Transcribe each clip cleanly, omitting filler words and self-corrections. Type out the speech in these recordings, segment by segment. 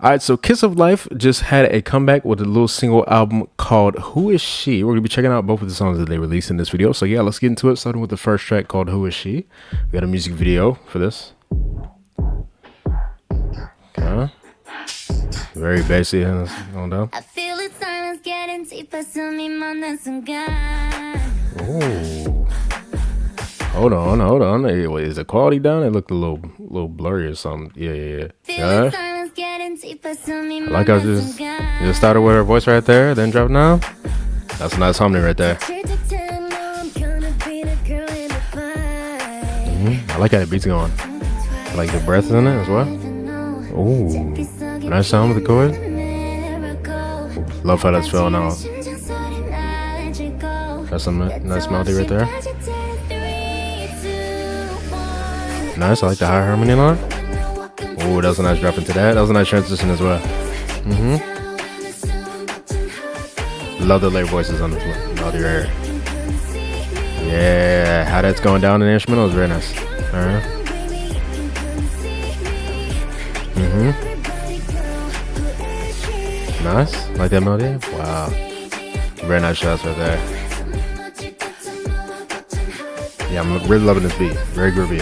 All right, so Kiss of Life just had a comeback with a little single album called Who Is She? We're going to be checking out both of the songs that they released in this video. So yeah, let's get into it, starting with the first track called Who Is She? We got a music video for this. Okay. Very bassy and going down. I feel it, silence getting deeper to me, oh. Hold on. Hey, wait, is the quality down? It looked a little blurry or something. Yeah. I like how just started with her voice right there, then dropped down. That's a nice harmony right there. I like how the beat's going. I like the breath in it as well. Ooh, nice sound with the chord. Love how that's filling out. That's some nice melody right there. Nice, I like the high harmony line. Oh, that was a nice drop into that. That was a nice transition as well. Love the layer voices on this one. Love your hair. Yeah, how that's going down in the instrumental is very nice. Nice, like that melody. Wow, very nice shots right there. Yeah, I'm really loving this beat. Very groovy.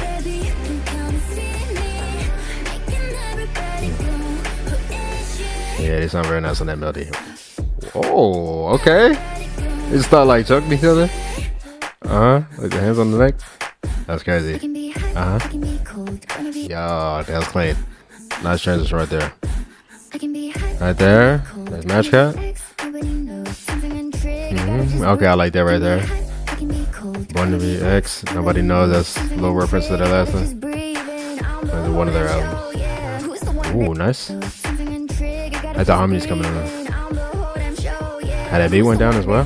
Yeah, they sound very nice on that melody. Oh, okay. They just start like choking each other. Like the hands on the neck. That's crazy. Yeah, that was clean. Nice transition right there. Right there. Nice match cut. Okay, I like that right there. Born to be X. Nobody knows. That's a little reference to their last one. One of their albums. Ooh, nice. Like the harmonies coming in. How that beat went down as well.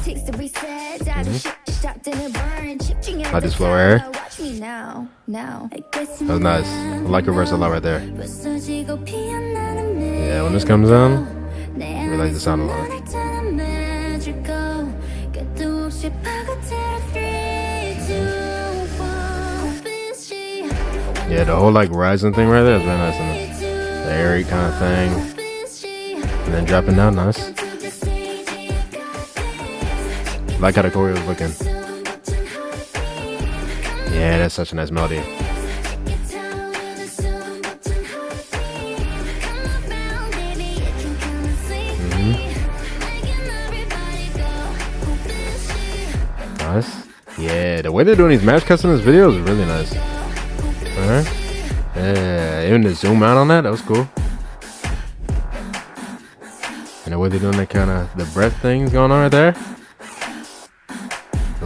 Like this flow right here. That was nice. I like her verse a lot right there. Yeah, when this comes on, I really like the sound a lot. Yeah, the whole like rising thing right there is very nice. The airy kind of thing. And then dropping down, nice. Like how the choreo is looking. Yeah, that's such a nice melody. Nice. Yeah, the way they're doing these match cuts in this video is really nice. Yeah, even the zoom out on that was cool. And the way they're doing that kind of the breath things going on right there. A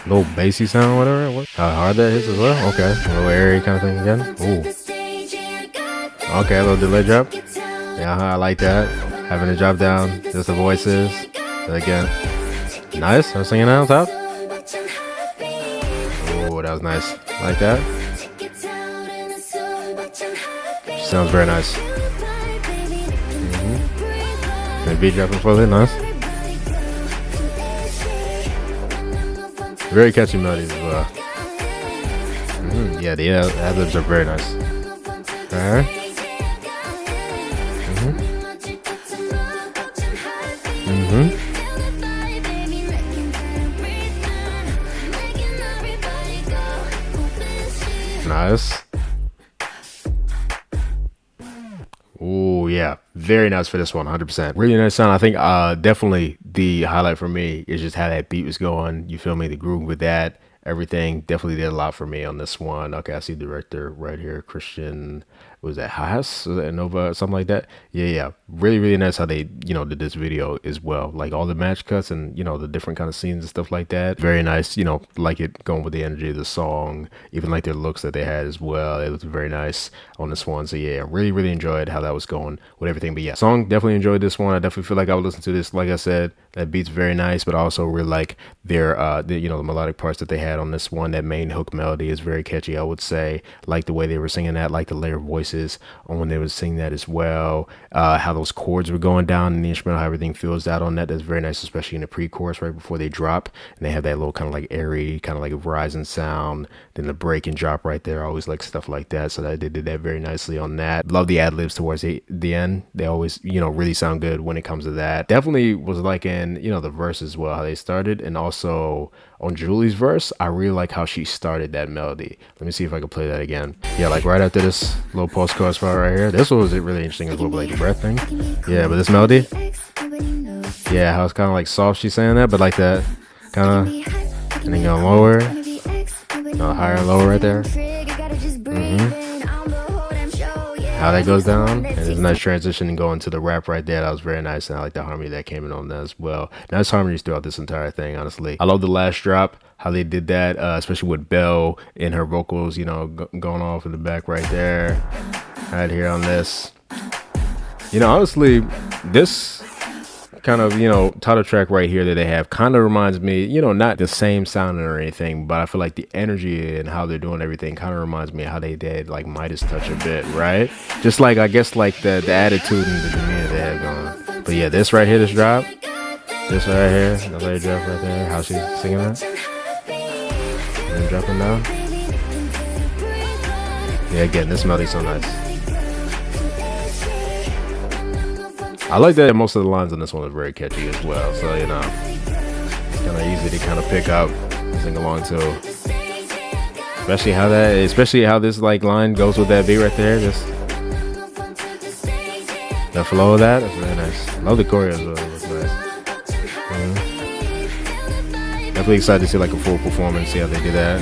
little bassy sound, whatever. How hard that hits as well. Okay, a little airy kind of thing again. Ooh. Okay, a little delay drop. Yeah, I like that. Having it drop down, just the voices. Again, nice. I'm singing that on top. Oh, that was nice. Like that. She sounds very nice. And beat dropping fully, nice. Very catchy melodies as well. Yeah, the ad-libs are very nice. Alright. Nice. Oh yeah, very nice for this one, 100%. Really nice sound. I think definitely the highlight for me is just how that beat was going. You feel me? The groove with that, everything definitely did a lot for me on this one. Okay, I see the director right here, Christian. Was that Haas? Was that Nova? Something like that. Yeah. Really nice how they, did this video as well. Like all the match cuts and, the different kind of scenes and stuff like that. Very nice, like it going with the energy of the song, even like their looks that they had as well. It was very nice on this one. So yeah, really enjoyed how that was going with everything. But yeah, song, definitely enjoyed this one. I definitely feel like I would listen to this. Like I said, that beat's very nice, but I also really like their, the melodic parts that they had on this one. That main hook melody is very catchy, I would say. Like the way they were singing that, like the layered voices voices on when they would sing that as well. How those chords were going down in the instrumental, how everything feels out on that. That's very nice, especially in the pre-chorus right before they drop. And they have that little kind of like airy, kind of like a rising sound. Then the break and drop right there. I always like stuff like that. So that they did that very nicely on that. Love the ad-libs towards the end. They always, really sound good when it comes to that. Definitely was liking, the verse as well, how they started. And also on Julie's verse, I really like how she started that melody. Let me see if I can play that again. Yeah, like right after this little post-chorus part right here. This one was really interesting as well, like the breath thing. Yeah, but this melody, yeah, how it's kind of like soft, she's saying that, but like that kind of, and then going lower, higher and lower right there. How that goes down, and there's a nice transition and going to the rap right there. That was very nice, and I like the harmony that came in on that as well. Nice harmonies throughout this entire thing, honestly. I love the last drop, how they did that, especially with Belle in her vocals, going off in the back right there, right here on this. Honestly, this kind of, title track right here that they have kind of reminds me, not the same sounding or anything, but I feel like the energy and how they're doing everything kind of reminds me of how they did like Midas Touch a bit, right? Just like, I guess, like the attitude and the demeanor they have going. But yeah, this right here, this drop, this right here, the lady drop right there, how she's singing that, and then dropping down. Yeah, again, this melody's so nice. I like that most of the lines on this one are very catchy as well. So, it's kind of easy to kind of pick up and sing along to. Especially how this like line goes with that beat right there. Just the flow of that. That's very nice. Love the choreo as well. That's nice. Definitely excited to see like a full performance, see how they do that.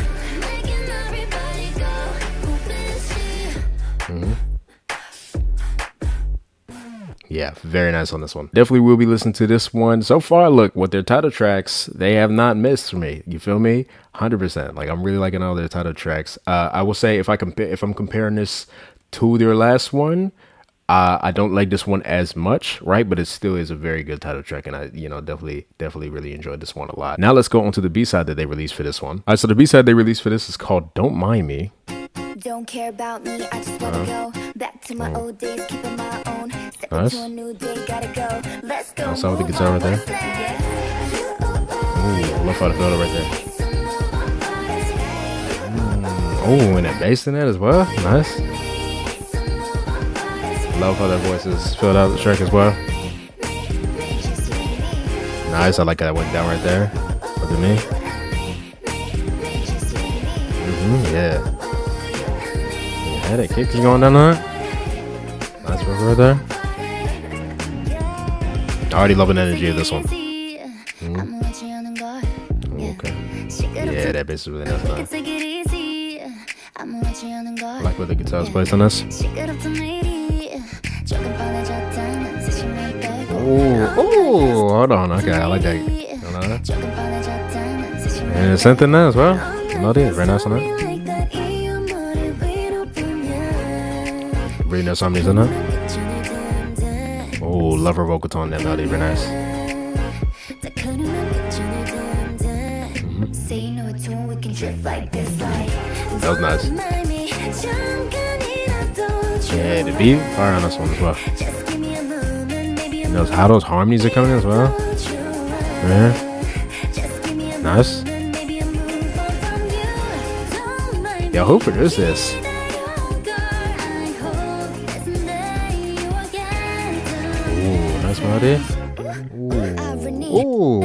Yeah, very nice on this one. Definitely will be listening to this one. So far, look, with their title tracks, they have not missed for me. You feel me? 100%. Like, I'm really liking all their title tracks. I will say if I'm comparing this to their last one, I don't like this one as much, right? But it still is a very good title track, and I, definitely really enjoyed this one a lot. Now let's go on to the B-side that they released for this one. All right, so the B-side they released for this is called "Don't Mind Me." Don't care about me, I just wanna go back to my old days, keeping my own. Step into a new day, gotta go. Let's go. Also with the guitar right there. Ooh, love how the fill right there. Oh, and that bass in that as well. Nice. Love how that voice is filled out the track as well. Nice. I like how that went down right there. Look at me. Yeah. Yeah, that kick is going down there. Nice work right there. I already love the energy of this one. Okay. Yeah, that bass is really nice. I like where the guitar is placed on this. Oh, hold on. Okay, I like that. And something there as well. Melody is very nice on that. Really nice harmonies in that. Oh, love her vocal tone, that melody, very nice. That was nice. Yeah, the beat, fire on this one as well. And how those harmonies are coming as well. Yeah. Nice. Yo, who produced this? Nice melody. Ooh.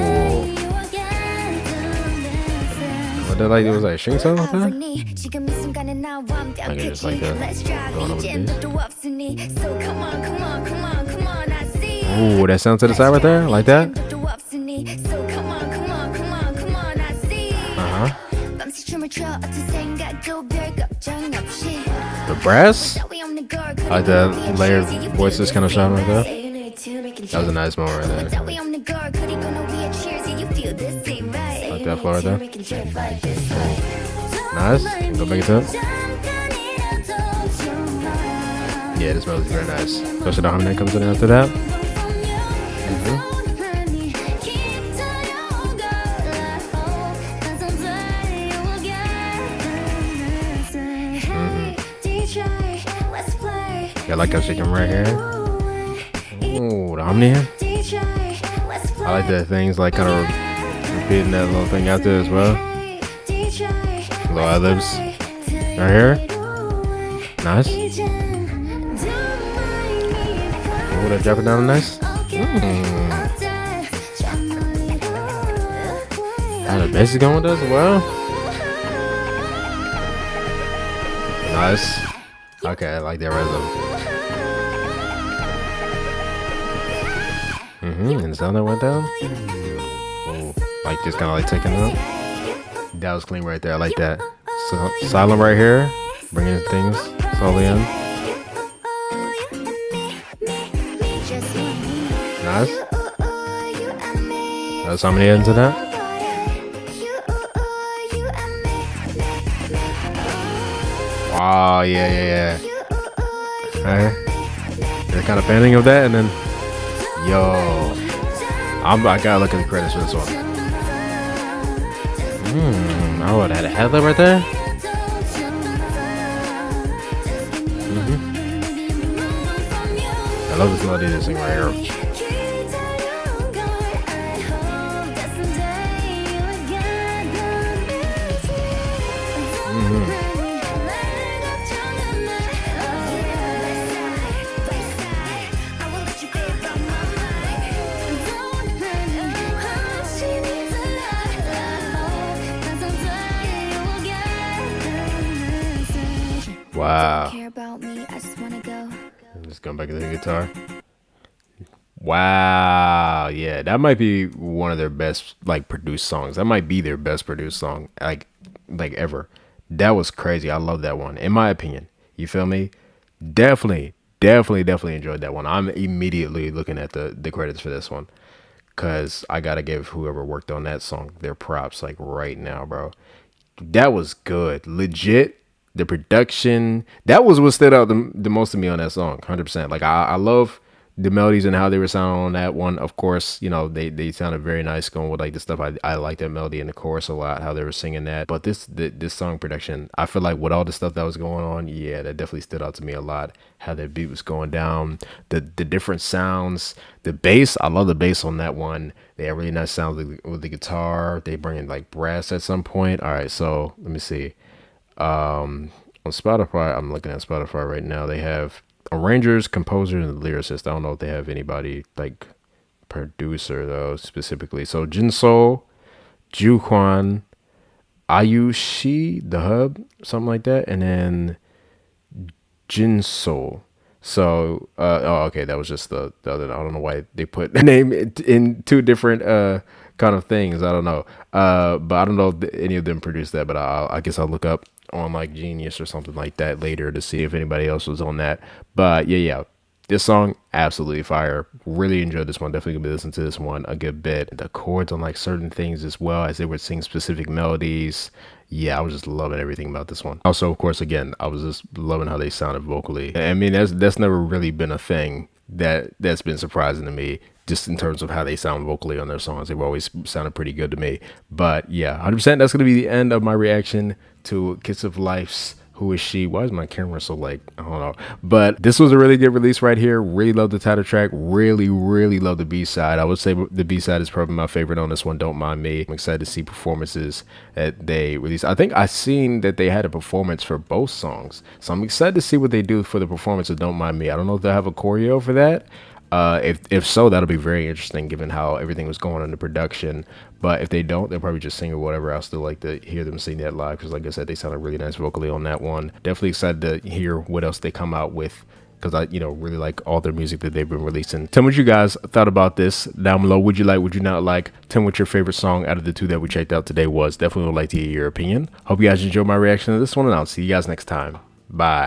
What did it was like a string song like that? I can just like that. Going over the bass. Ooh, that sound to the side right there? Like that? The brass? I like that layered voices kind of shine right there. That was a nice moment right there. Like that floor right there. Nice. Go back into it. Yeah, this melody's very nice. Especially the harmony that comes in after that. Yeah, like that chicken right here. Ooh, the Omni. I like that things like kind of repeating that little thing out there as well. Little ad-libs right here. Nice. Ooh, that drop it down nice. How the bass is going with us as well. Nice. Okay, I like that rhythm. And the sound that went down. Ooh, like just kind of like taking it up. That was clean right there. I like that. So silent right here, bringing things slowly in. Nice. That's how many into that. Wow, yeah. Okay. They're kind of panning of that, and then, yo, I gotta look at the credits for this one. Oh, it had a headlight right there. I love this melody they sing right here. Wow. Just going back to the guitar. Wow. Yeah, that might be one of their best like produced songs. That might be their best produced song like ever. That was crazy. I love that one. In my opinion. You feel me? Definitely enjoyed that one. I'm immediately looking at the credits for this one. Cause I gotta give whoever worked on that song their props like right now, bro. That was good. Legit. The production, that was what stood out the most to me on that song. 100%. Like I love the melodies and how they were sounding on that one. Of course, you know, they sounded very nice going with like the stuff. I like that melody in the chorus a lot, how they were singing that. But this song production, I feel like with all the stuff that was going on, yeah, that definitely stood out to me a lot. How that beat was going down, the different sounds, the bass. I love the bass on that one. They have really nice sounds with the guitar. They bring in like brass at some point. All right, so let me see. On Spotify, I'm looking at Spotify right now. They have arrangers, composers, and lyricists. I don't know if they have anybody like producer though specifically. So Jinso, Juhwan, Ayushi, the hub, something like that, and then Jinso. So okay, that was just the other. I don't know why they put the name in two different kind of things. I don't know. But I don't know if any of them produced that. But I guess I'll look up on like Genius or something like that later to see if anybody else was on that. But yeah, this song absolutely fire. Really enjoyed this one. Definitely gonna be listening to this one a good bit. The chords on like certain things as well as they would sing specific melodies. Yeah, I was just loving everything about this one. Also, of course, again, I was just loving how they sounded vocally. I mean, that's never really been a thing that's been surprising to me, just in terms of how they sound vocally on their songs. They've always sounded pretty good to me. But yeah, 100%. That's gonna be the end of my reaction to Kiss-of-Life's Who Is She? Why is my camera so like, I don't know. But this was a really good release right here. Really love the title track. Really love the B-side. I would say the B-side is probably my favorite on this one. Don't Mind Me. I'm excited to see performances that they release. I think I seen that they had a performance for both songs. So I'm excited to see what they do for the performance of Don't Mind Me. I don't know if they'll have a choreo for that. If so, that'll be very interesting given how everything was going on in the production. But if they don't, they'll probably just sing or whatever. I'll still like to hear them sing that live because, like I said, they sounded really nice vocally on that one. Definitely excited to hear what else they come out with because I, really like all their music that they've been releasing. Tell me what you guys thought about this down below. Would you like, would you not like? Tell me what your favorite song out of the two that we checked out today was. Definitely would like to hear your opinion. Hope you guys enjoyed my reaction to this one, and I'll see you guys next time. Bye.